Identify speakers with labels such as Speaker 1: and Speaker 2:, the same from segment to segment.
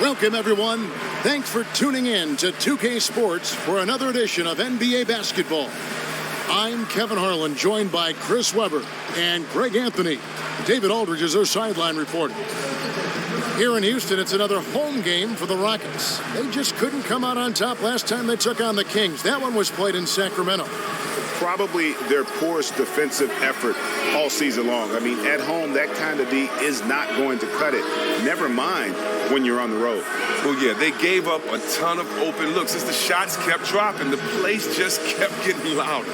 Speaker 1: Welcome, everyone. Thanks for tuning in to 2K Sports for another edition of NBA basketball. I'm Kevin Harlan, joined by Chris Webber and Greg Anthony. David Aldridge is our sideline reporter. Here in Houston, it's another home game for the Rockets. They just couldn't come out on top last time they took on the Kings. That one was played in Sacramento.
Speaker 2: Probably their poorest defensive effort all season long. I mean, at home, that kind of D is not going to cut it. Never mind when you're on the road.
Speaker 3: Well, yeah, they gave up a ton of open looks. As the shots kept dropping, the place just kept getting louder.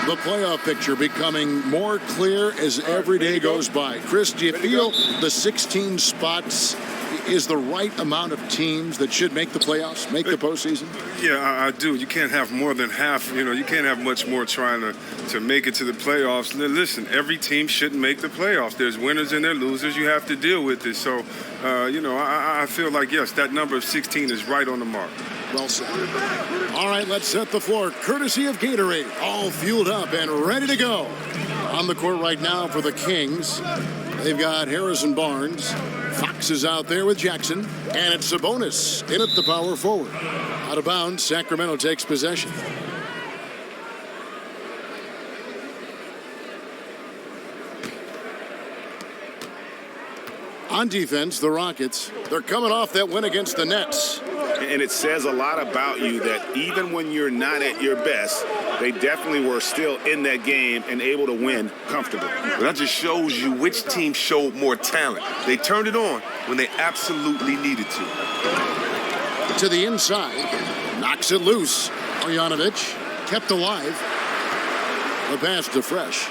Speaker 1: The playoff picture becoming more clear as every day goes by. Chris, do you feel the 16 spots is the right amount of teams that should make the playoffs, make the postseason?
Speaker 3: Yeah, I do. You can't have more than half. You can't have much more trying to make it to the playoffs. Listen, every team shouldn't make the playoffs. There's winners and there's losers. You have to deal with it. So, I feel like, yes, that number of 16 is right on the mark.
Speaker 1: Well said. All right, let's set the floor. Courtesy of Gatorade, all fueled up and ready to go. On the court right now for the Kings, they've got Harrison Barnes. Fox is out there with Jackson. And it's Sabonis in at the power forward. Out of bounds, Sacramento takes possession. On defense, the Rockets, they're coming off that win against the Nets.
Speaker 2: And it says a lot about you that even when you're not at your best, they definitely were still in that game and able to win comfortably.
Speaker 3: But that just shows you which team showed more talent. They turned it on when they absolutely needed to.
Speaker 1: To the inside, knocks it loose. Marjanovic kept alive. The pass to Fresh.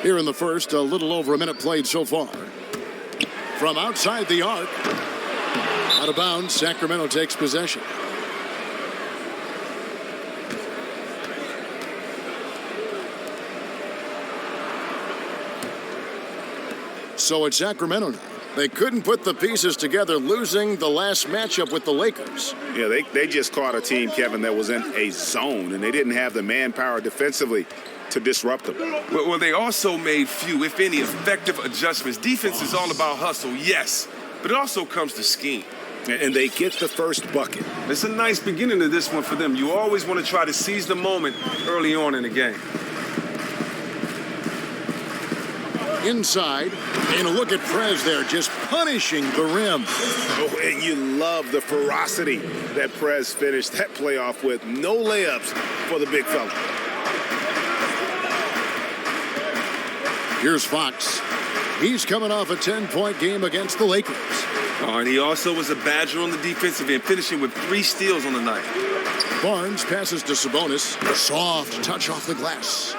Speaker 1: Here in the first, a little over a minute played so far. From outside the arc, out of bounds, Sacramento takes possession. So it's Sacramento now. They couldn't put the pieces together, losing the last matchup with the Lakers.
Speaker 2: Yeah, they just caught a team, Kevin, that was in a zone, and they didn't have the manpower defensively to disrupt them.
Speaker 3: Well, they also made few, if any, effective adjustments. Defense is all about hustle, yes, but it also comes to scheme.
Speaker 2: And they get the first bucket.
Speaker 3: It's a nice beginning to this one for them. You always want to try to seize the moment early on in the game.
Speaker 1: Inside, and a look at Prez there, just punishing the rim.
Speaker 2: Oh, and you love the ferocity that Prez finished that playoff with. No layups for the big fella.
Speaker 1: Here's Fox. He's coming off a 10-point game against the Lakers.
Speaker 3: Oh, and he also was a badger on the defensive end, finishing with 3 steals on the night.
Speaker 1: Barnes passes to Sabonis. A soft touch off the glass.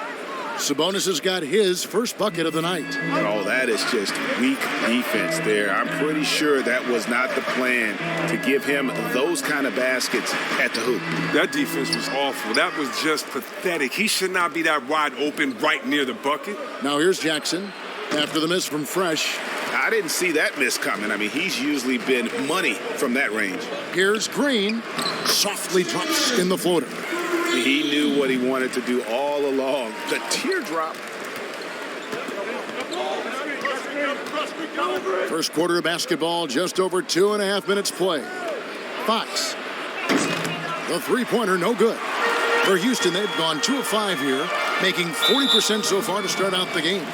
Speaker 1: Sabonis has got his first bucket of the night.
Speaker 2: Oh, that is just weak defense there. I'm pretty sure that was not the plan to give him those kind of baskets at the hoop.
Speaker 3: That defense was awful. That was just pathetic. He should not be that wide open right near the bucket.
Speaker 1: Now here's Jackson after the miss from Fresh.
Speaker 2: I didn't see that miss coming. I mean, he's usually been money from that range.
Speaker 1: Here's Green. Softly drops in the floater.
Speaker 2: He knew what he wanted to do all along. The teardrop.
Speaker 1: First quarter of basketball, just over 2.5 minutes played. Fox. The three-pointer, no good. For Houston, they've gone 2 of 5 here, making 40% so far to start out the game.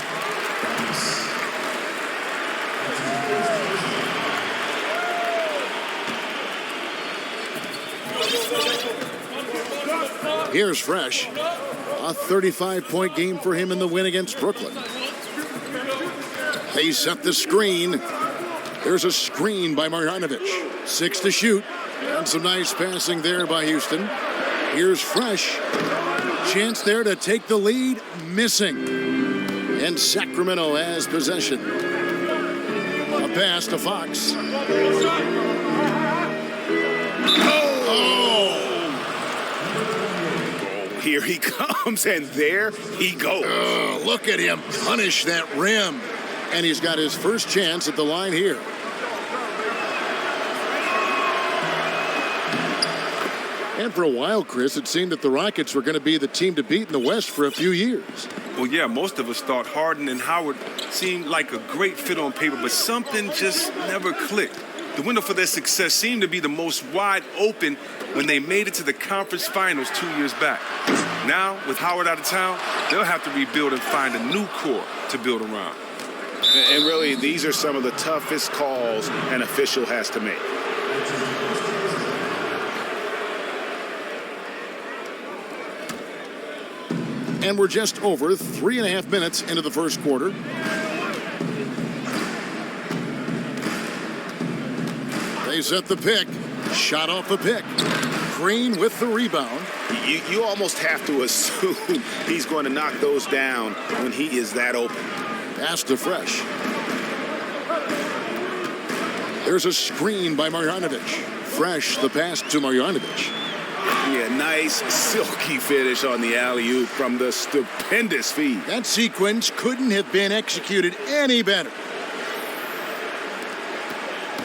Speaker 1: Here's Fresh. A 35-point game for him in the win against Brooklyn. They set the screen. There's a screen by Marjanovic. 6 to shoot. And some nice passing there by Houston. Here's Fresh. Chance there to take the lead. Missing. And Sacramento has possession. A pass to Fox.
Speaker 2: Here he comes, and there he goes.
Speaker 1: Oh, look at him punish that rim. And he's got his first chance at the line here. And for a while, Chris, it seemed that the Rockets were going to be the team to beat in the West for a few years.
Speaker 3: Well, yeah, most of us thought Harden and Howard seemed like a great fit on paper, but something just never clicked. The window for their success seemed to be the most wide open when they made it to the conference finals 2 years back. Now, with Howard out of town, they'll have to rebuild and find a new core to build around.
Speaker 2: And really, these are some of the toughest calls an official has to make.
Speaker 1: And we're just over 3.5 minutes into the first quarter. They set the pick. Shot off the pick. Green with the rebound.
Speaker 2: You almost have to assume he's going to knock those down when he is that open.
Speaker 1: Pass to Fresh. There's a screen by Marjanovic. Fresh, the pass to Marjanovic.
Speaker 2: Yeah, nice silky finish on the alley-oop from the stupendous feed.
Speaker 1: That sequence couldn't have been executed any better.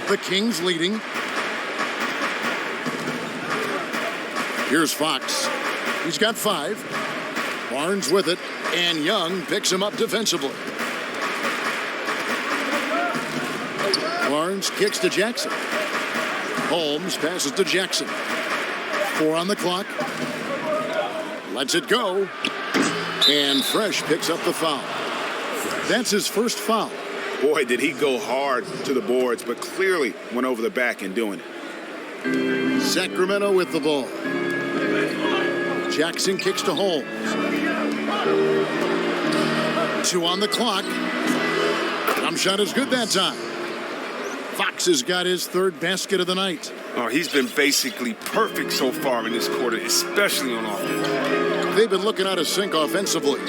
Speaker 1: The Kings leading. Here's Fox. He's got 5. Barnes with it, and Young picks him up defensively. Barnes kicks to Jackson. Holmes passes to Jackson. 4 on the clock. Lets it go. And Fresh picks up the foul. That's his first foul.
Speaker 2: Boy, did he go hard to the boards, but clearly went over the back in doing it.
Speaker 1: Sacramento with the ball. Jackson kicks to Holmes. 2 on the clock. Jump shot is good that time. Fox has got his 3rd basket of the night.
Speaker 3: Oh, he's been basically perfect so far in this quarter, especially on offense.
Speaker 1: They've been looking out of sync offensively.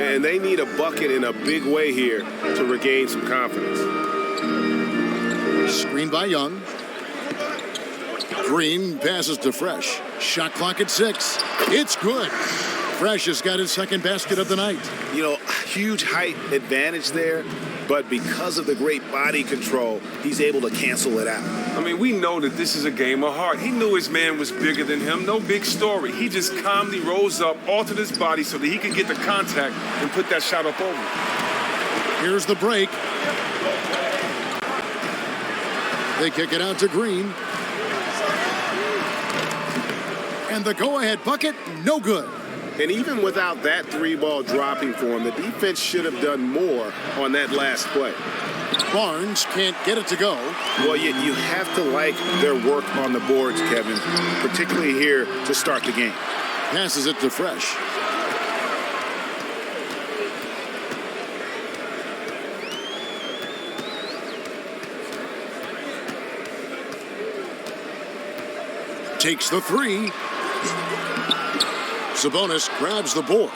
Speaker 2: And they need a bucket in a big way here to regain some confidence.
Speaker 1: Screen by Young. Green passes to Fresh. Shot clock at 6. It's good. Fresh has got his 2nd basket of the night.
Speaker 2: You know, huge height advantage there, but because of the great body control, he's able to cancel it out.
Speaker 3: I mean, we know that this is a game of heart. He knew his man was bigger than him. No big story. He just calmly rose up, altered his body so that he could get the contact and put that shot up over.
Speaker 1: Here's the break. They kick it out to Green. And the go-ahead bucket, no good.
Speaker 2: And even without that 3-ball dropping for him, the defense should have done more on that last play.
Speaker 1: Barnes can't get it to go.
Speaker 2: Well, you have to like their work on the boards, Kevin, particularly here to start the game.
Speaker 1: Passes it to Fresh. Takes the 3. Sabonis grabs the board.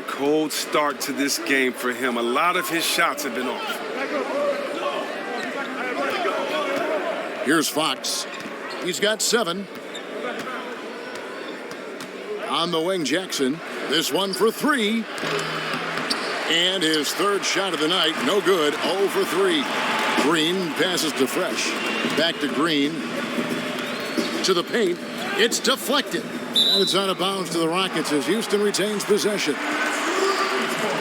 Speaker 3: Cold start to this game for him. A lot of his shots have been off.
Speaker 1: Here's Fox. He's got 7. On the wing, Jackson. This one for 3. And his 3rd shot of the night. No good. 0 for 3. Green passes to Fresh. Back to Green. To the paint. It's deflected. And it's out of bounds to the Rockets as Houston retains possession.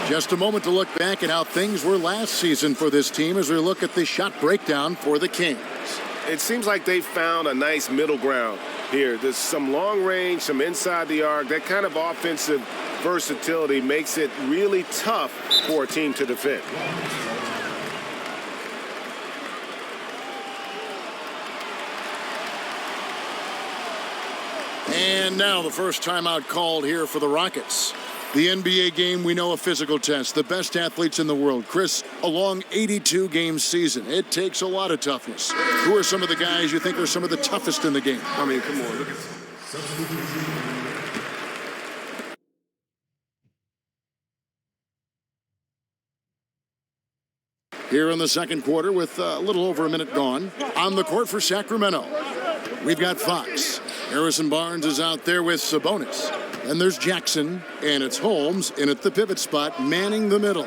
Speaker 1: Just a moment to look back at how things were last season for this team as we look at the shot breakdown for the Kings.
Speaker 2: It seems like they found a nice middle ground here. There's some long range, some inside the arc. That kind of offensive versatility makes it really tough for a team to defend.
Speaker 1: And now the first timeout called here for the Rockets. The NBA game, we know, a physical test. The best athletes in the world. Chris, a long 82-game season. It takes a lot of toughness. Who are some of the guys you think are some of the toughest in the game?
Speaker 3: I mean, come on, look at
Speaker 1: Here in the second quarter with a little over a minute gone. On the court for Sacramento, we've got Fox. Harrison Barnes is out there with Sabonis. Then there's Jackson, and it's Holmes in at the pivot spot, manning the middle.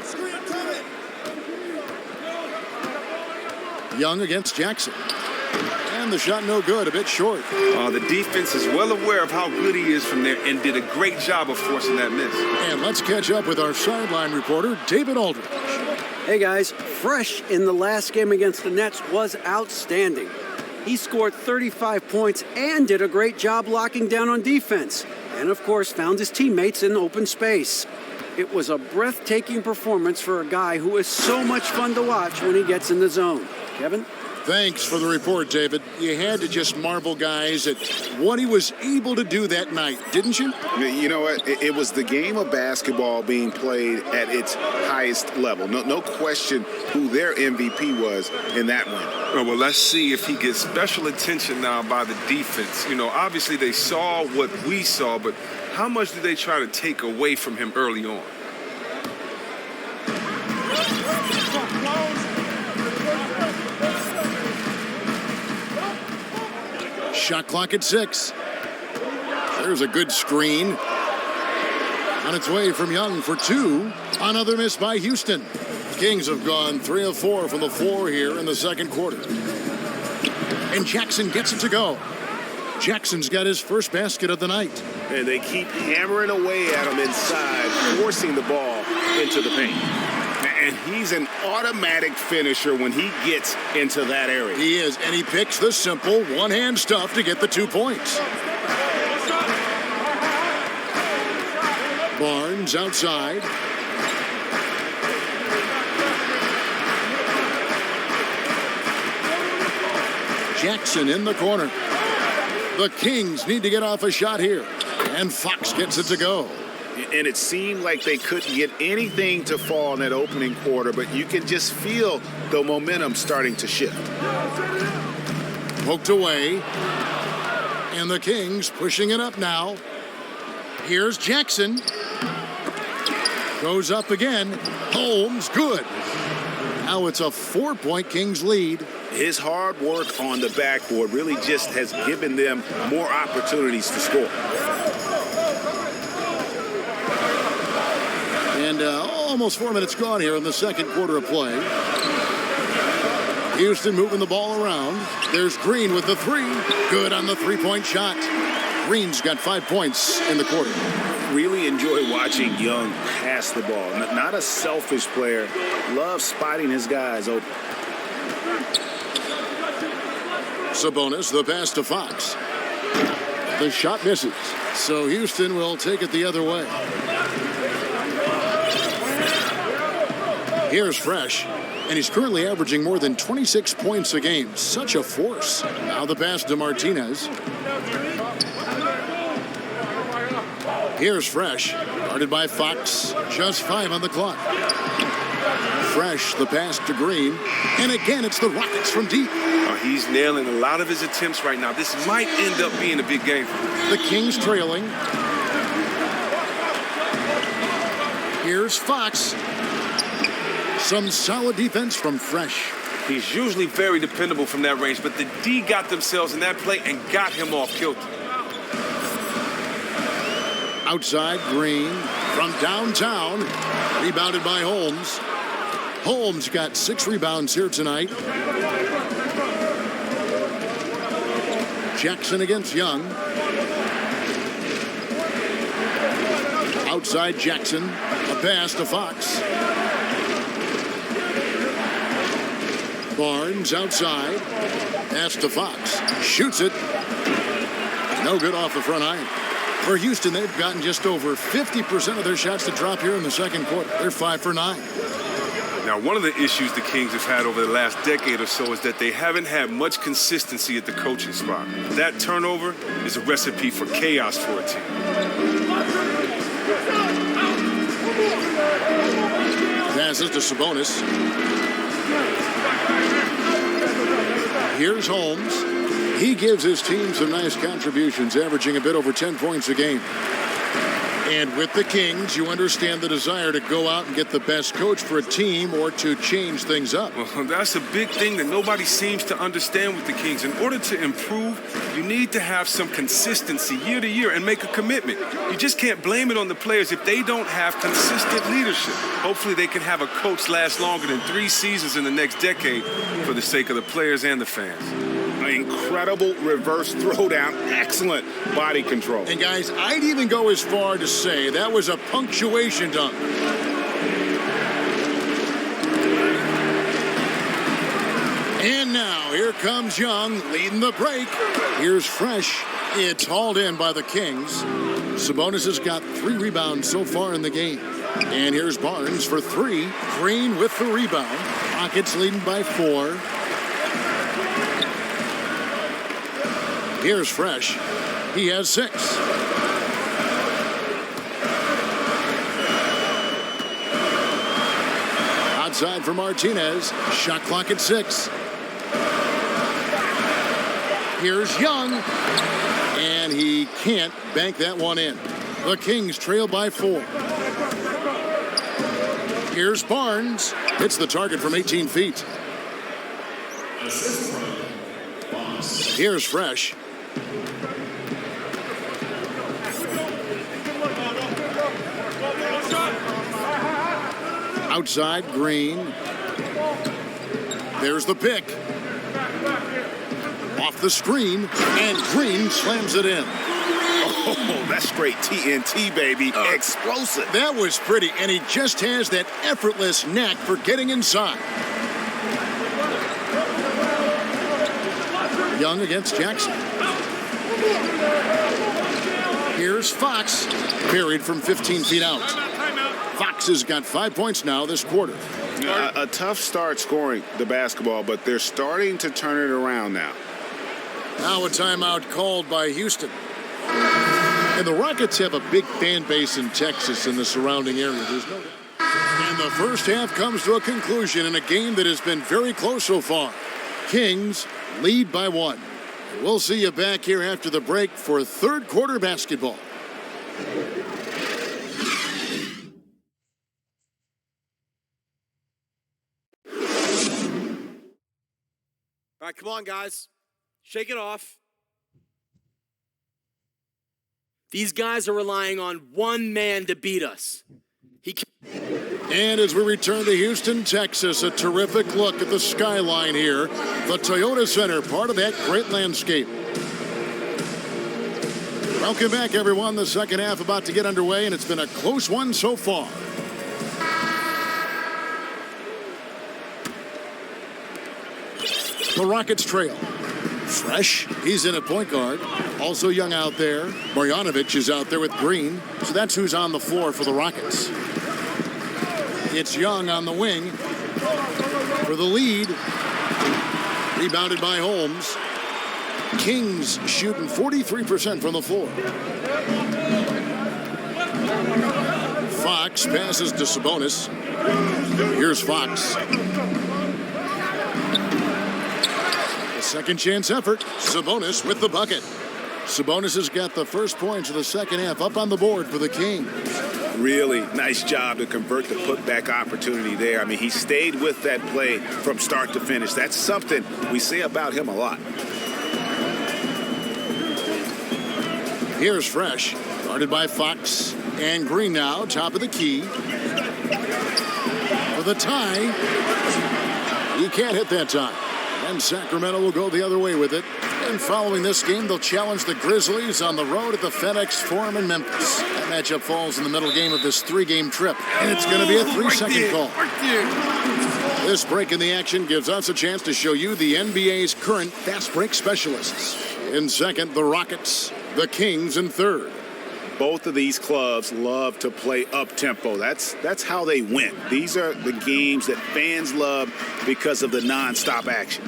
Speaker 1: Young against Jackson. And the shot no good, a bit short.
Speaker 3: The defense is well aware of how good he is from there and did a great job of forcing that miss.
Speaker 1: And let's catch up with our sideline reporter, David Aldridge.
Speaker 4: Hey guys, Fresh in the last game against the Nets was outstanding. He scored 35 points and did a great job locking down on defense. And of course, found his teammates in open space. It was a breathtaking performance for a guy who is so much fun to watch when he gets in the zone. Kevin?
Speaker 1: Thanks for the report, David. You had to just marvel, guys, at what he was able to do that night, didn't you?
Speaker 5: You know what? It was the game of basketball being played at its highest level. No question who their MVP was in that one.
Speaker 3: Well, let's see if he gets special attention now by the defense. Obviously they saw what we saw, but how much did they try to take away from him early on?
Speaker 1: Shot clock at 6. There's a good screen. On its way from Young for 2. Another miss by Houston. Kings have gone 3 of 4 from the floor here in the second quarter. And Jackson gets it to go. Jackson's got his first basket of the night.
Speaker 2: And they keep hammering away at him inside, forcing the ball into the paint. And he's an automatic finisher when he gets into that area.
Speaker 1: He is, and he picks the simple one-hand stuff to get the 2 points. Barnes outside. Jackson in the corner. The Kings need to get off a shot here. And Fox gets it to go.
Speaker 5: And it seemed like they couldn't get anything to fall in that opening quarter, but you can just feel the momentum starting to shift.
Speaker 1: Poked away. And the Kings pushing it up now. Here's Jackson. Goes up again. Holmes, good. Now it's a 4-point Kings lead.
Speaker 5: His hard work on the backboard really just has given them more opportunities to score.
Speaker 1: And almost 4 minutes gone here in the second quarter of play. Houston moving the ball around. There's Green with the 3. Good on the 3-point shot. Green's got 5 points in the quarter.
Speaker 5: Really enjoy watching Young pass the ball. Not a selfish player. Loves spotting his guys open.
Speaker 1: Sabonis, the pass to Fox. The shot misses. So Houston will take it the other way. Here's Fresh, and he's currently averaging more than 26 points a game. Such a force. Now the pass to Martinez. Here's Fresh, guarded by Fox. Just 5 on the clock. Fresh, the pass to Green. And again, it's the Rockets from deep.
Speaker 3: He's nailing a lot of his attempts right now. This might end up being a big game for him.
Speaker 1: The Kings trailing. Here's Fox. Some solid defense from Fresh.
Speaker 3: He's usually very dependable from that range, but the D got themselves in that play and got him off kilter.
Speaker 1: Outside, Green from downtown. Rebounded by Holmes. Holmes got 6 rebounds here tonight. Jackson against Young. Outside Jackson. A pass to Fox. Barnes outside. Pass to Fox. Shoots it. No good off the front iron. For Houston, they've gotten just over 50% of their shots to drop here in the second quarter. They're 5 for 9.
Speaker 3: Now, one of the issues the Kings have had over the last decade or so is that they haven't had much consistency at the coaching spot. That turnover is a recipe for chaos for a team.
Speaker 1: Passes to Sabonis. Here's Holmes. He gives his team some nice contributions, averaging a bit over 10 points a game. And with the Kings, you understand the desire to go out and get the best coach for a team or to change things up.
Speaker 3: Well, that's a big thing that nobody seems to understand with the Kings. In order to improve, you need to have some consistency year to year and make a commitment. You just can't blame it on the players if they don't have consistent leadership. Hopefully they can have a coach last longer than 3 seasons in the next decade for the sake of the players and the fans.
Speaker 5: Incredible reverse throwdown. Excellent body control.
Speaker 1: And guys, I'd even go as far to say that was a punctuation dunk. And now here comes Young leading the break. Here's Fresh. It's hauled in by the Kings. Sabonis has got 3 rebounds so far in the game. And here's Barnes for 3. Green with the rebound. Rockets leading by 4. Here's Fresh. He has 6. Outside for Martinez. Shot clock at 6. Here's Young. And he can't bank that one in. The Kings trail by 4. Here's Barnes. Hits the target from 18 feet. Here's Fresh. Outside, Green. There's the pick. Off the screen, and Green slams it in.
Speaker 5: Oh, that's straight TNT, baby. Explosive.
Speaker 1: That was pretty, and he just has that effortless knack for getting inside. Young against Jackson. Here's Fox, buried from 15 feet out. Fox has got 5 points now this quarter.
Speaker 5: A tough start scoring the basketball, but they're starting to turn it around now.
Speaker 1: Now a timeout called by Houston. And the Rockets have a big fan base in Texas and the surrounding area. There's no doubt. And the first half comes to a conclusion in a game that has been very close so far. Kings lead by 1. We'll see you back here after the break for third quarter basketball.
Speaker 6: All right, come on, guys. Shake it off. These guys are relying on one man to beat us.
Speaker 1: And as we return to Houston, Texas, a terrific look at the skyline here. The Toyota Center, part of that great landscape. Welcome back, everyone. The second half about to get underway, and it's been a close one so far. The Rockets trail. Fresh, he's in at point guard. Also Young out there. Marjanovic is out there with Green. So that's who's on the floor for the Rockets. It's Young on the wing for the lead. Rebounded by Holmes. Kings shooting 43% from the floor. Fox passes to Sabonis. Here's Fox. A second chance effort. Sabonis with the bucket. Sabonis has got the first points of the second half up on the board for the Kings.
Speaker 5: Really nice job to convert the putback opportunity there. I mean, he stayed with that play from start to finish. That's something we say about him a lot.
Speaker 1: Here's Fresh, guarded by Fox and Green now, top of the key. For the tie. He can't hit that time. And Sacramento will go the other way with it. And following this game, they'll challenge the Grizzlies on the road at the FedEx Forum in Memphis. That matchup falls in the middle game of this 3-game trip. And it's going to be a 3-second call. This break in the action gives us a chance to show you the NBA's current fast break specialists. In second, the Rockets. The Kings in third.
Speaker 5: Both of these clubs love to play up-tempo. That's how they win. These are the games that fans love because of the non-stop action.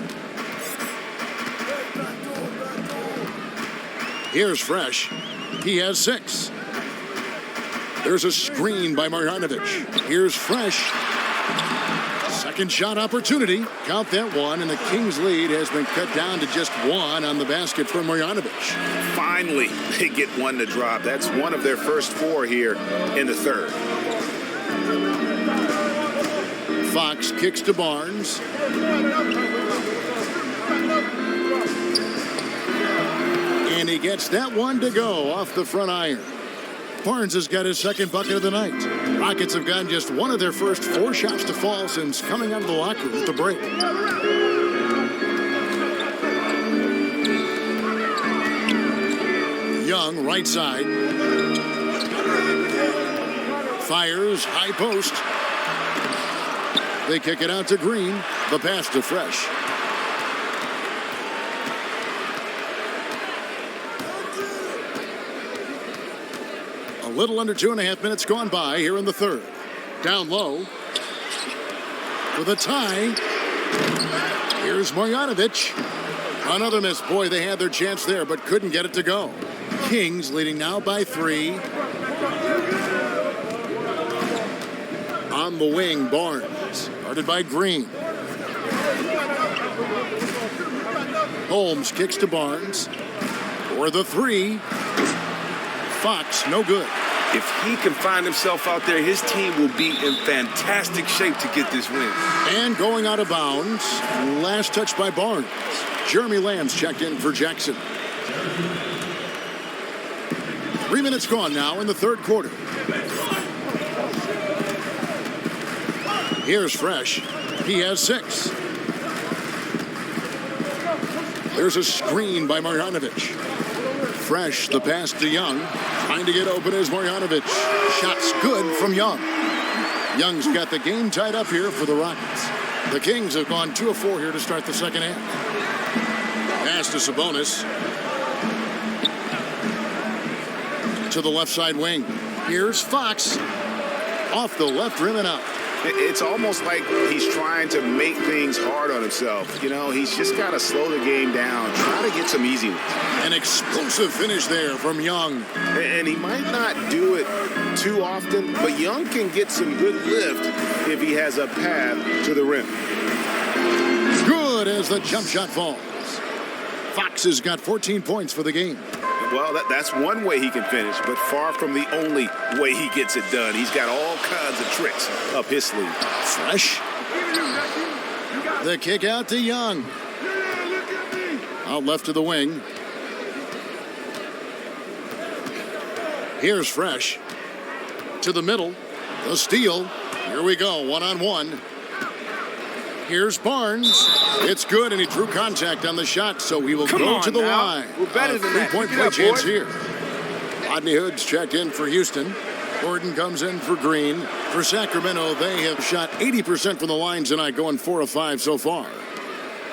Speaker 1: Here's Fresh. He has 6. There's a screen by Marjanovic. Here's Fresh. Second shot opportunity. Count that one, and the Kings' lead has been cut down to just one on the basket for Marjanovic.
Speaker 5: Finally, they get one to drop. That's one of their first four here in the third.
Speaker 1: Fox kicks to Barnes. And he gets that one to go off the front iron. Barnes has got his second bucket of the night. Rockets have gotten just one of their first four shots to fall since coming out of the locker room at the break. Young, right side. Fires, high post. They kick it out to Green. The pass to Fresh. A little under 2.5 minutes gone by here in the third. Down low. For the tie. Here's Marjanovic. Another miss. Boy, they had their chance there, but couldn't get it to go. Kings leading now by 3. On the wing, Barnes. Guarded by Green. Holmes kicks to Barnes. For the 3. Fox, no good.
Speaker 3: If he can find himself out there, his team will be in fantastic shape to get this win.
Speaker 1: And going out of bounds, last touch by Barnes. Jeremy Lamb's checked in for Jackson. 3 minutes gone now in the third quarter. Here's Fresh. He has 6. There's a screen by Marjanovic. Fresh, the pass to Young. Trying to get open is Marjanovic. Shots good from Young. Young's got the game tied up here for the Rockets. The Kings have gone 2 of 4 here to start the second half. Pass to Sabonis. To the left side wing. Here's Fox. Off the left rim and out.
Speaker 5: It's almost like he's trying to make things hard on himself. You know, he's just got to slow the game down, try to get some easy ones.
Speaker 1: An explosive finish there from Young.
Speaker 5: And he might not do it too often, but Young can get some good lift if he has a path to the rim.
Speaker 1: Good as the jump shot falls. Fox has got 14 points for the game.
Speaker 5: Well, that's one way he can finish, but far from the only way he gets it done. He's got all kinds of tricks up his sleeve.
Speaker 1: Fresh. The kick out to Young. Out left to the wing. Here's Fresh. To the middle. The steal. Here we go. 1-on-1. Here's Barnes. It's good, and he drew contact on the shot, so he will go to the line.
Speaker 3: We're better than that.
Speaker 1: Three-point play chance here. Rodney Hood's checked in for Houston. Gordon comes in for Green. For Sacramento, they have shot 80% from the line tonight, going 4 of 5 so far.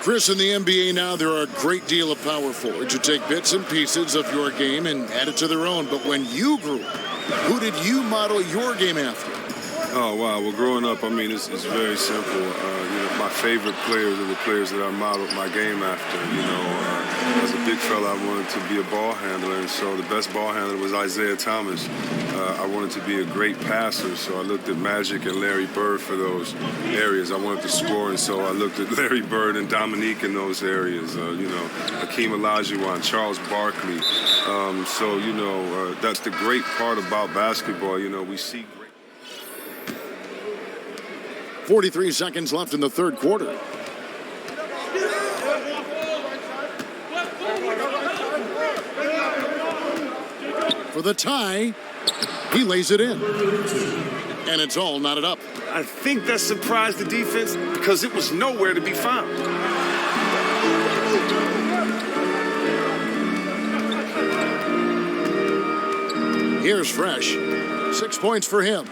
Speaker 1: Chris, in the NBA now, there are a great deal of power forwards who take bits and pieces of your game and add it to their own. But when you grew up, who did you model your game after?
Speaker 3: Oh, wow. Well, growing up, I mean, it's very simple. My favorite players are the players that I modeled my game after. As a big fella, I wanted to be a ball handler, and so the best ball handler was Isaiah Thomas. I wanted to be a great passer, so I looked at Magic and Larry Bird for those areas. I wanted to score, and so I looked at Larry Bird and Dominique in those areas. Hakeem Olajuwon, Charles Barkley. That's the great part about basketball. We see great.
Speaker 1: 43 seconds left in the third quarter. For the tie, he lays it in. And it's all knotted up.
Speaker 3: I think that surprised the defense because it was nowhere to be found.
Speaker 1: Here's Fresh. 6 points for him.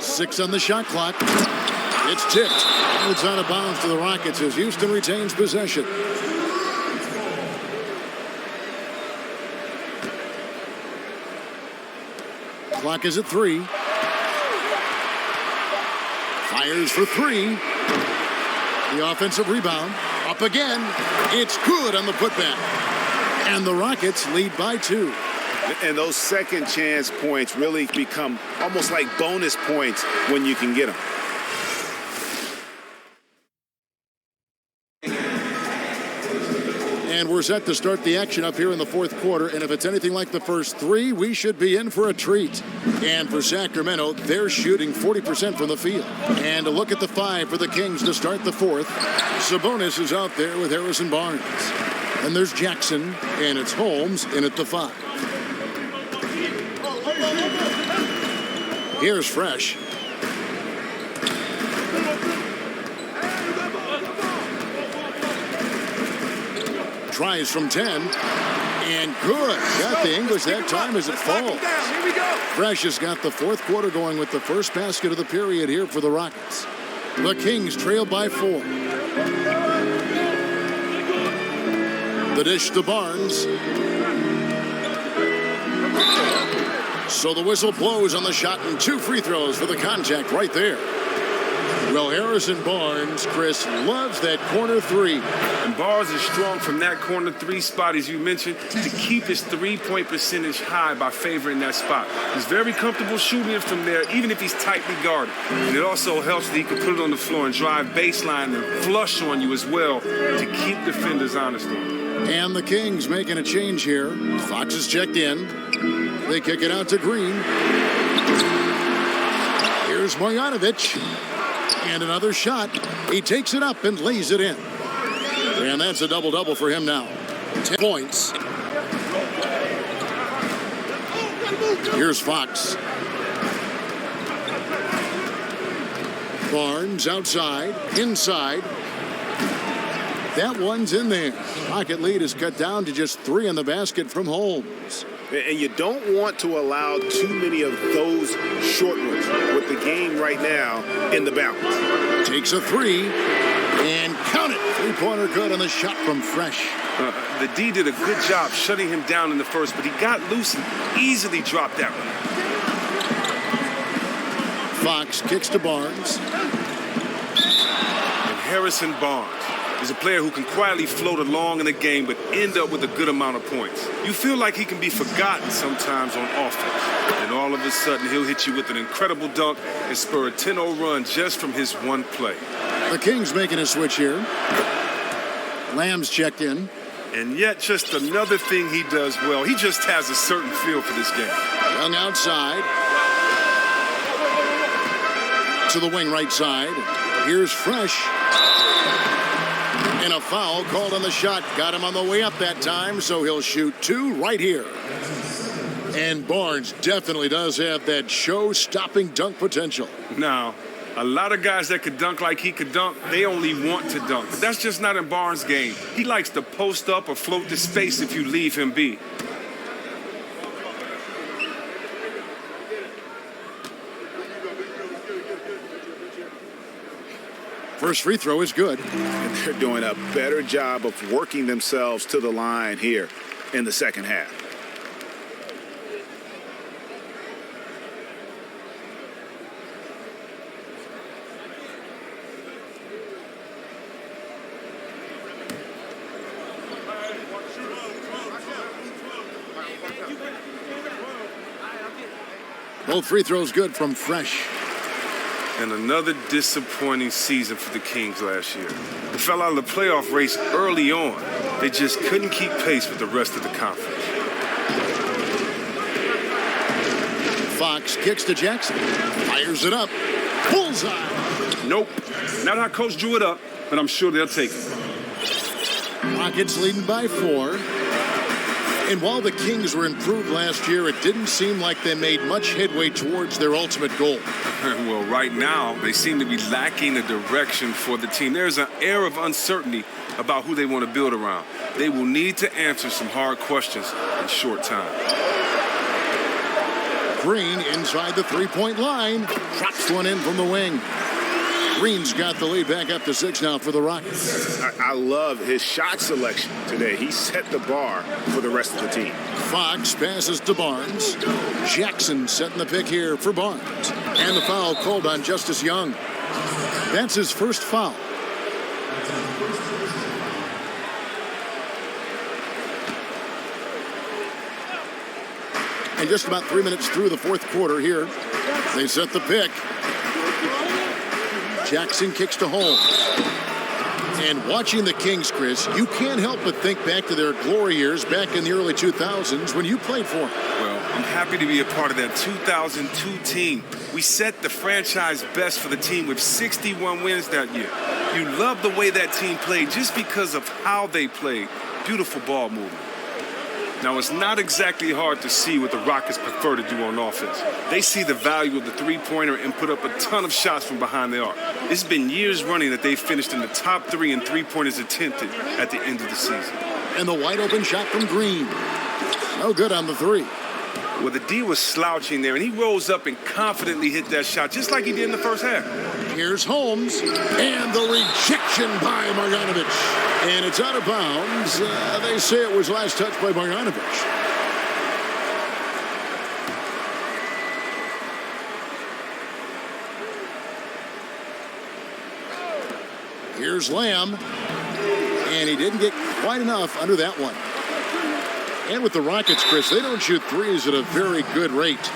Speaker 1: 6 on the shot clock. It's tipped. It's out of bounds to the Rockets as Houston retains possession. Clock is at 3. Fires for 3. The offensive rebound. Up again. It's good on the putback. And the Rockets lead by 2.
Speaker 5: And those second chance points really become almost like bonus points when you can get them.
Speaker 1: And we're set to start the action up here in the fourth quarter. And if it's anything like the first three, we should be in for a treat. And for Sacramento, they're shooting 40% from the field. And a look at the five for the Kings to start the fourth. Sabonis is out there with Harrison Barnes. And there's Jackson, and it's Holmes in at the five. Here's Fresh. Tries from 10. And good. Got the English that time as it falls. Fresh has got the fourth quarter going with the first basket of the period here for the Rockets. The Kings trail by 4. The dish to Barnes. So the whistle blows on the shot and 2 free throws for the contact right there. Well, Harrison Barnes, Chris, loves that corner 3.
Speaker 3: And Barnes is strong from that corner 3 spot, as you mentioned, to keep his three-point percentage high by favoring that spot. He's very comfortable shooting it from there, even if he's tightly guarded. And it also helps that he can put it on the floor and drive baseline and flush on you as well to keep defenders honest on him.
Speaker 1: And the Kings making a change here. Fox is checked in. They kick it out to Green. Here's Marjanovic. And another shot. He takes it up and lays it in. And that's a double-double for him now. 10 points. Here's Fox. Barnes outside, inside. That one's in there. Pocket lead is cut down to just 3 in the basket from Holmes.
Speaker 5: And you don't want to allow too many of those short ones with the game right now in the balance.
Speaker 1: Takes a 3 and count it. 3-pointer good on the shot from Fresh.
Speaker 3: The D did a good job shutting him down in the first, but he got loose and easily dropped that one.
Speaker 1: Fox kicks to Barnes.
Speaker 3: And Harrison Barnes is a player who can quietly float along in the game but end up with a good amount of points. You feel like he can be forgotten sometimes on offense. And all of a sudden, he'll hit you with an incredible dunk and spur a 10-0 run just from his one play.
Speaker 1: The Kings making a switch here. Lamb's checked in.
Speaker 3: And yet, just another thing he does well. He just has a certain feel for this game.
Speaker 1: Young outside. To the wing right side. Here's Fresh. And a foul called on the shot. Got him on the way up that time, so he'll shoot 2 right here. And Barnes definitely does have that show-stopping dunk potential.
Speaker 3: Now, a lot of guys that could dunk like he could dunk, they only want to dunk. But that's just not in Barnes' game. He likes to post up or float to space if you leave him be.
Speaker 1: First free throw is good.
Speaker 5: And they're doing a better job of working themselves to the line here in the second half.
Speaker 1: Both free throws good from Fresh.
Speaker 3: And another disappointing season for the Kings last year. They fell out of the playoff race early on. They just couldn't keep pace with the rest of the conference.
Speaker 1: Fox kicks to Jackson. Fires it up. Bullseye.
Speaker 3: Nope. Not how Coach drew it up, but I'm sure they'll take it.
Speaker 1: Rockets leading by 4. And while the Kings were improved last year, it didn't seem like they made much headway towards their ultimate goal.
Speaker 3: Well, right now, they seem to be lacking a direction for the team. There's an air of uncertainty about who they want to build around. They will need to answer some hard questions in short time.
Speaker 1: Green inside the 3-point line. Drops one in from the wing. Green's got the lead back up to 6 now for the Rockets.
Speaker 5: I love his shot selection today. He set the bar for the rest of the team.
Speaker 1: Fox passes to Barnes. Jackson setting the pick here for Barnes. And the foul called on Justice Young. That's his first foul. And just about 3 minutes through the fourth quarter here. They set the pick. Jackson kicks to Holmes. And watching the Kings, Chris, you can't help but think back to their glory years back in the early 2000s when you played for them.
Speaker 3: Well, I'm happy to be a part of that 2002 team. We set the franchise best for the team with 61 wins that year. You love the way that team played just because of how they played. Beautiful ball movement. Now, it's not exactly hard to see what the Rockets prefer to do on offense. They see the value of the three-pointer and put up a ton of shots from behind the arc. It's been years running that they've finished in the top 3 in three-pointers attempted at the end of the season.
Speaker 1: And the wide-open shot from Green. No good on the 3.
Speaker 3: Well, the D was slouching there, and he rose up and confidently hit that shot, just like he did in the first half.
Speaker 1: Here's Holmes, and the rejection by Marjanovic. And it's out of bounds. They say it was last touched by Marjanovic. Here's Lamb, and he didn't get quite enough under that one. And with the Rockets, Chris, they don't shoot threes at a very good rate.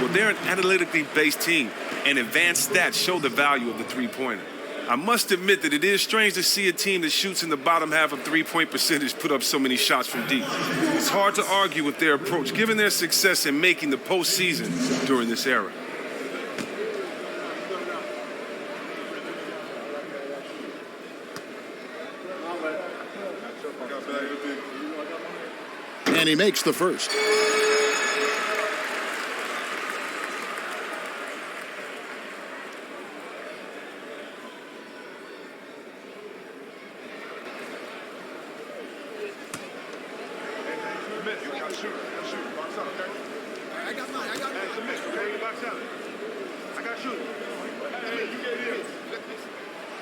Speaker 3: Well, they're an analytically based team, and advanced stats show the value of the three-pointer. I must admit that it is strange to see a team that shoots in the bottom half of three-point percentage put up so many shots from deep. It's hard to argue with their approach, given their success in making the postseason during this era.
Speaker 1: And he makes the first.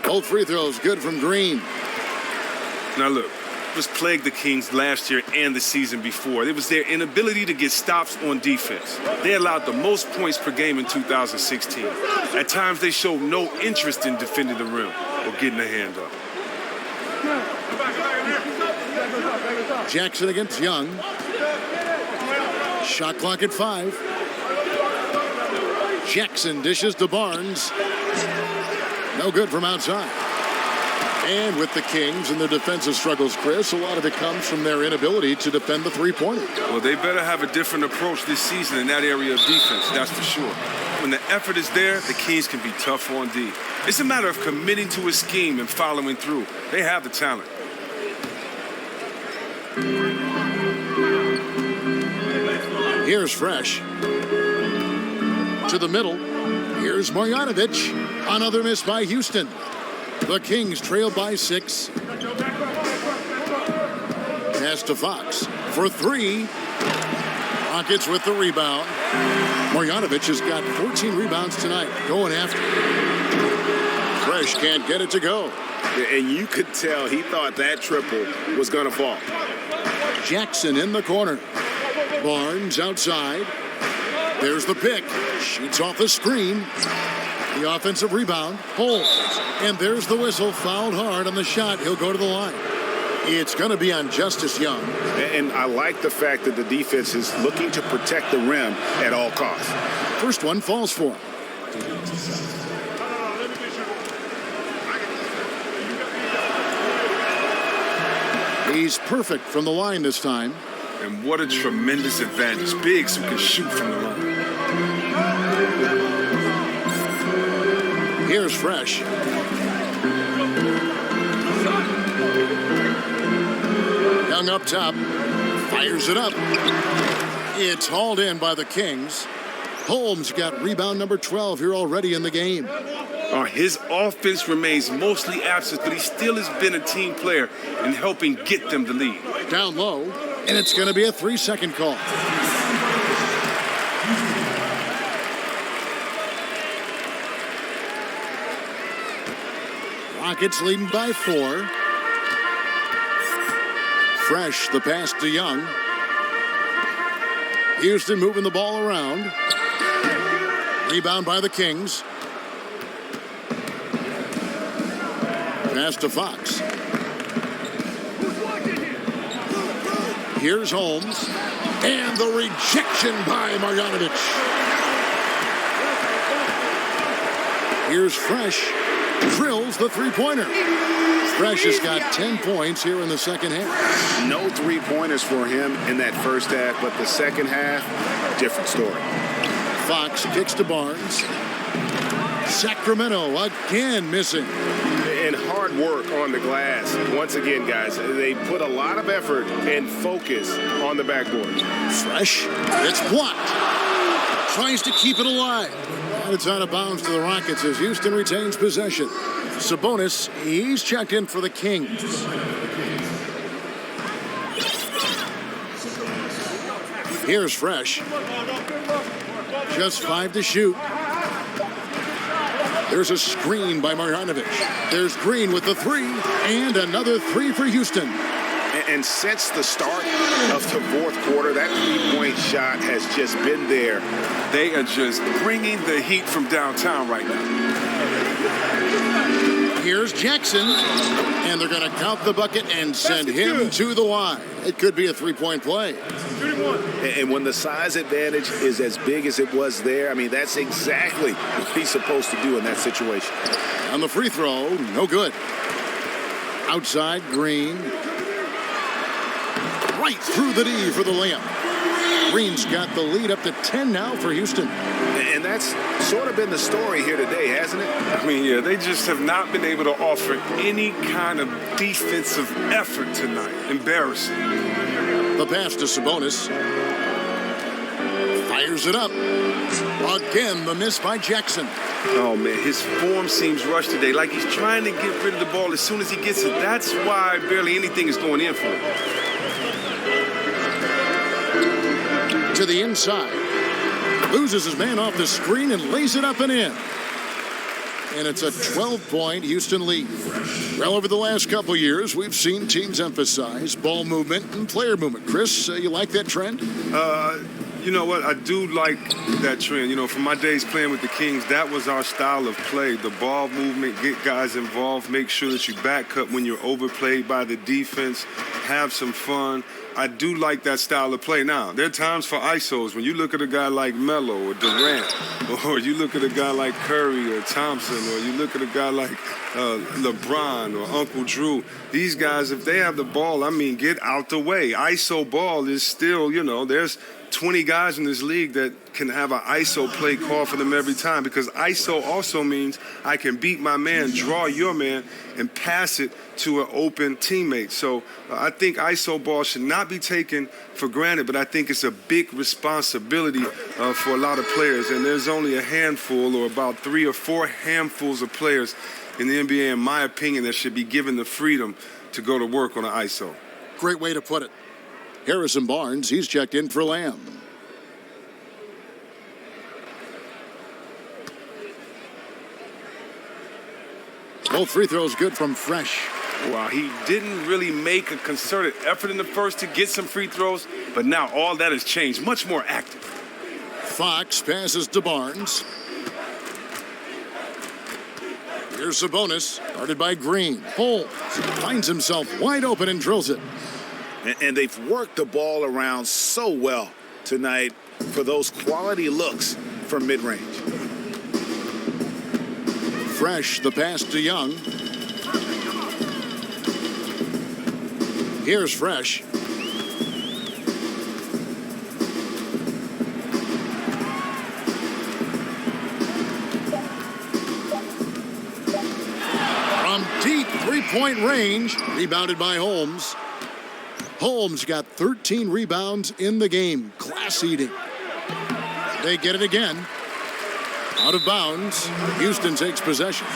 Speaker 1: Both free throws good from Green.
Speaker 3: Now look, this plagued the Kings last year and the season before. It was their inability to get stops on defense. They allowed the most points per game in 2016. At times they showed no interest in defending the rim or getting a hand up.
Speaker 1: Jackson against Young. Shot clock at 5. Jackson dishes to Barnes. No good from outside. And with the Kings and their defensive struggles, Chris, a lot of it comes from their inability to defend the three-pointer.
Speaker 3: Well, they better have a different approach this season in that area of defense, that's for sure. When the effort is there, the Kings can be tough on D. It's a matter of committing to a scheme and following through. They have the talent.
Speaker 1: Here's Fresh. To the middle. Here's Marjanovic. Another miss by Houston. The Kings trail by 6. Pass to Fox for 3. Rockets with the rebound. Marjanovic has got 14 rebounds tonight. Going after. Fresh can't get it to go.
Speaker 5: And you could tell he thought that triple was going to fall.
Speaker 1: Jackson in the corner. Barnes outside. There's the pick. Shoots off the screen. The offensive rebound. Holmes. And there's the whistle. Fouled hard on the shot. He'll go to the line. It's going to be on Justice Young.
Speaker 5: And I like the fact that the defense is looking to protect the rim at all costs.
Speaker 1: First one falls for him. He's perfect from the line this time.
Speaker 3: And what a tremendous advantage. Bigs who can shoot from the line.
Speaker 1: Here's Fresh. Young up top. Fires it up. It's hauled in by the Kings. Holmes got rebound number 12 here already in the game.
Speaker 3: His offense remains mostly absent, but he still has been a team player in helping get them the lead.
Speaker 1: Down low, and it's going to be a 3-second call. Rockets leading by 4. Fresh, the pass to Young. Houston moving the ball around. Rebound by the Kings. Pass to Fox. Here's Holmes. And the rejection by Marjanovic. Here's Fresh. Drills the three-pointer. Fresh has got 10 points here in the second half.
Speaker 5: No three-pointers for him in that first half, but the second half, different story.
Speaker 1: Fox kicks to Barnes. Sacramento again missing.
Speaker 2: And hard work on the glass. Once again, guys, they put a lot of effort and focus on the backboard.
Speaker 1: Fresh. It's blocked. Tries to keep it alive. And it's out of bounds to the Rockets as Houston retains possession. Sabonis, he's checked in for the Kings. Here's Fresh. Just 5 to shoot. There's a screen by Marjanovic. There's Green with the three, and another three for Houston.
Speaker 5: And since the start of the fourth quarter, that three-point shot has just been there.
Speaker 3: They are just bringing the heat from downtown right now.
Speaker 1: Here's Jackson, and they're going to count the bucket and send him to the line. It could be a three-point play.
Speaker 5: And when the size advantage is as big as it was there, I mean, that's exactly what he's supposed to do in that situation.
Speaker 1: On the free throw, no good. Outside, Green. Right through the D for the layup. Green's got the lead up to 10 now for Houston.
Speaker 5: And that's sort of been the story here today, hasn't it?
Speaker 3: I mean, yeah, they just have not been able to offer any kind of defensive effort tonight. Embarrassing.
Speaker 1: The pass to Sabonis. Fires it up. Again, the miss by Jackson.
Speaker 3: Oh, man, his form seems rushed today. Like he's trying to get rid of the ball as soon as he gets it. That's why barely anything is going in for him.
Speaker 1: To the inside. Loses his man off the screen and lays it up and in. And it's a 12-point Houston lead. Well, over the last couple years, we've seen teams emphasize ball movement and player movement. Chris, you like that trend?
Speaker 3: You know what? I do like that trend. You know, from my days playing with the Kings, that was our style of play. The ball movement, get guys involved, make sure that you back up when you're overplayed by the defense, have some fun. I do like that style of play. Now, there are times for ISOs when you look at a guy like Melo or Durant, or you look at a guy like Curry or Thompson, or you look at a guy like LeBron or Uncle Drew. These guys, if they have the ball, I mean, get out the way. ISO ball is still, you know, there's 20 guys in this league that can have an ISO play call for them every time, because ISO also means I can beat my man, draw your man, and pass it to an open teammate. So I think ISO ball should not be taken for granted, but I think it's a big responsibility for a lot of players. And there's only a handful, or about 3 or 4 handfuls of players in the NBA, in my opinion, that should be given the freedom to go to work on an ISO.
Speaker 1: Great way to put it. Harrison Barnes, he's checked in for Lamb. Both free throws good from Fresh.
Speaker 3: Wow, he didn't really make a concerted effort in the first to get some free throws, but now all that has changed. Much more active.
Speaker 1: Fox passes to Barnes. Here's Sabonis, guarded by Green. Holmes finds himself wide open and drills it.
Speaker 5: And they've worked the ball around so well tonight for those quality looks from mid-range.
Speaker 1: Fresh, the pass to Young. Here's Fresh. From deep three-point range, rebounded by Holmes. Holmes got 13 rebounds in the game. Class eating. They get it again. Out of bounds. Houston takes possession.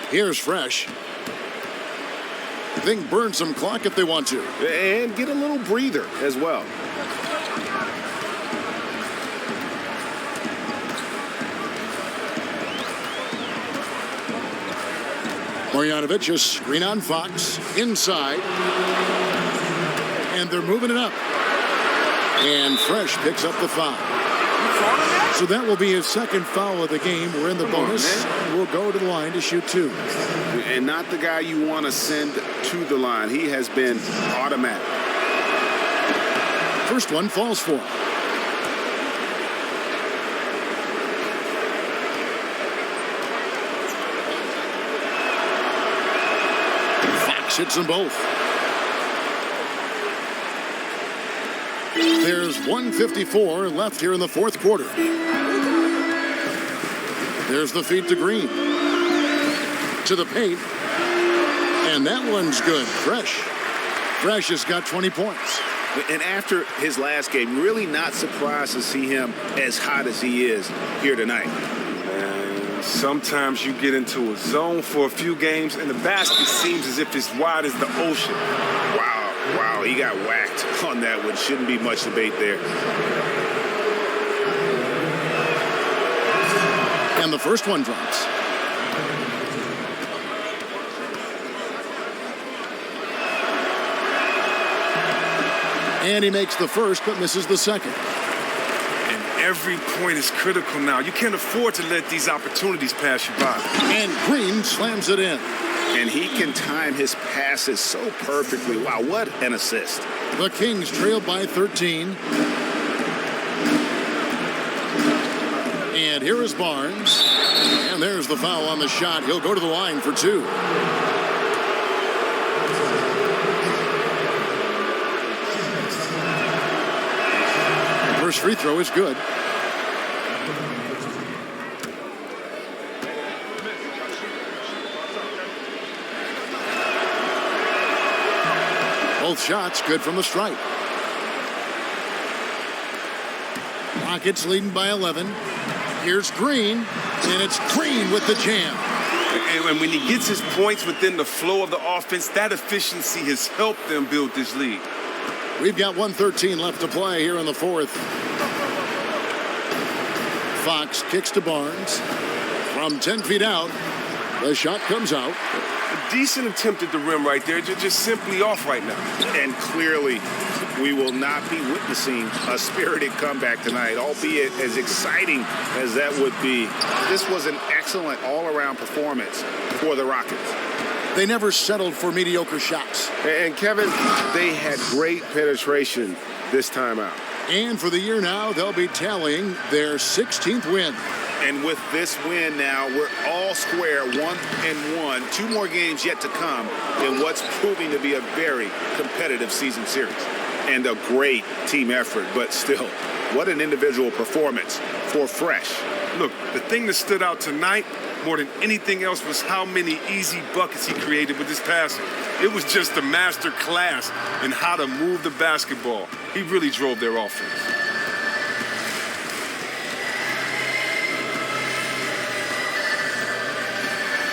Speaker 1: Here's Fresh. They can burn some clock if they want to.
Speaker 2: And get a little breather as well.
Speaker 1: Marjanovic, a screen on Fox. Inside. And they're moving it up. And Fresh picks up the foul. So that will be his second foul of the game. We're in the bonus. We'll go to the line to shoot 2.
Speaker 5: And not the guy you want to send to the line. He has been automatic.
Speaker 1: First one falls for him. Fox hits them both. There's 1:54 left here in the fourth quarter. There's the feed to Green. To the paint. And that one's good. Fresh has got 20 points.
Speaker 5: And after his last game, really not surprised to see him as hot as he is here tonight.
Speaker 3: And sometimes you get into a zone for a few games, and the basket seems as if it's wide as the ocean.
Speaker 5: Wow, he got whacked on that one. Shouldn't be much debate there.
Speaker 1: And the first one drops. And he makes the first, but misses the second.
Speaker 3: And every point is critical now. You can't afford to let these opportunities pass you by.
Speaker 1: And Green slams it in.
Speaker 5: And he can time his passes so perfectly. Wow, what an assist.
Speaker 1: The Kings trail by 13. And here is Barnes. And there's the foul on the shot. He'll go to the line for 2. First free throw is good. Both shots good from the stripe. Rockets leading by 11. Here's Green, and it's Green with the jam.
Speaker 3: And when he gets his points within the flow of the offense, that efficiency has helped them build this lead.
Speaker 1: We've got 1:13 left to play here in the fourth. Fox kicks to Barnes. From 10 feet out, the shot comes out.
Speaker 3: A decent attempt at the rim right there, just simply off right now.
Speaker 5: And clearly, we will not be witnessing a spirited comeback tonight, albeit as exciting as that would be. This was an excellent all-around performance for the Rockets.
Speaker 1: They never settled for mediocre shots.
Speaker 2: And Kevin, they had great penetration this time out.
Speaker 1: And for the year now, they'll be tallying their 16th win.
Speaker 5: And with this win now, we're all square, 1-1. 2 more games yet to come in what's proving to be a very competitive season series. And a great team effort, but still, what an individual performance for Fresh.
Speaker 3: Look, the thing that stood out tonight more than anything else was how many easy buckets he created with his passing. It was just a master class in how to move the basketball. He really drove their offense.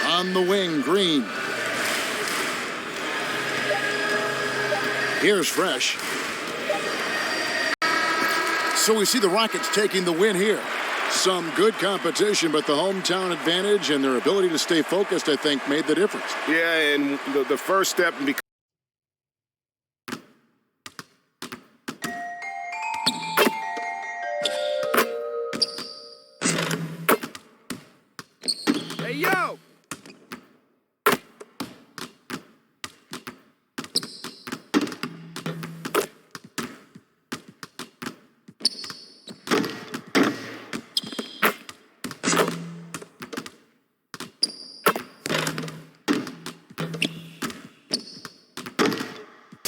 Speaker 1: On the wing, Green. Here's Fresh. So we see the Rockets taking the win here. Some good competition, but the hometown advantage and their ability to stay focused, I think, made the difference.
Speaker 2: Yeah, and the first step in
Speaker 6: Hey, yo!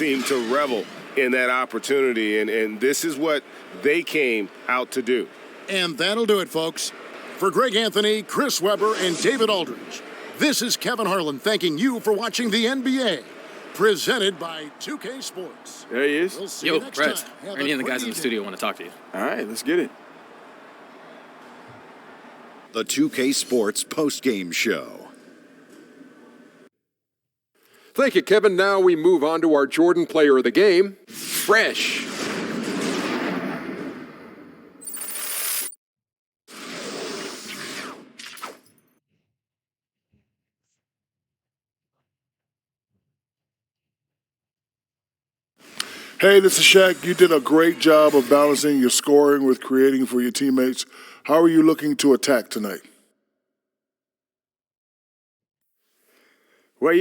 Speaker 2: team to revel in that opportunity, and this is what they came out to do.
Speaker 1: And that'll do it, folks. For Greg Anthony, Chris Webber, and David Aldridge, this is Kevin Harlan thanking you for watching the NBA, presented by 2K Sports.
Speaker 7: There he is.
Speaker 1: We'll see
Speaker 8: Yo,
Speaker 1: you next
Speaker 8: Brett,
Speaker 1: time. Have
Speaker 8: Ernie
Speaker 1: a
Speaker 8: and the
Speaker 1: great
Speaker 8: guys in the
Speaker 1: evening.
Speaker 8: studio want to talk to you.
Speaker 7: All right, let's get it.
Speaker 9: The 2K Sports postgame show.
Speaker 10: Thank you, Kevin. Now we move on to our Jordan player of the game, Fresh.
Speaker 7: Hey, this is Shaq. You did a great job of balancing your scoring with creating for your teammates. How are you looking to attack tonight?
Speaker 8: Well,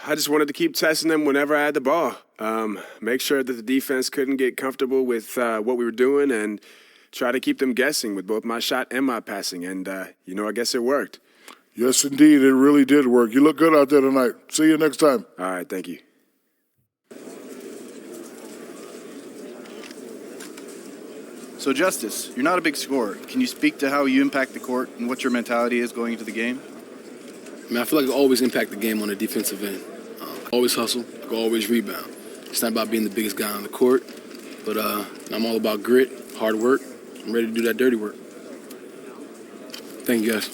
Speaker 8: I just wanted to keep testing them whenever I had the ball. Make sure that the defense couldn't get comfortable with what we were doing and try to keep them guessing with both my shot and my passing. And, I guess it worked.
Speaker 7: Yes, indeed. It really did work. You look good out there tonight. See you next time.
Speaker 8: All right, thank you.
Speaker 11: So, Justice, you're not a big scorer. Can you speak to how you impact the court and what your mentality is going into the game?
Speaker 12: I feel like I always impact the game on the defensive end. Always hustle, I always rebound. It's not about being the biggest guy on the court, but I'm all about grit, hard work. I'm ready to do that dirty work. Thank you, guys.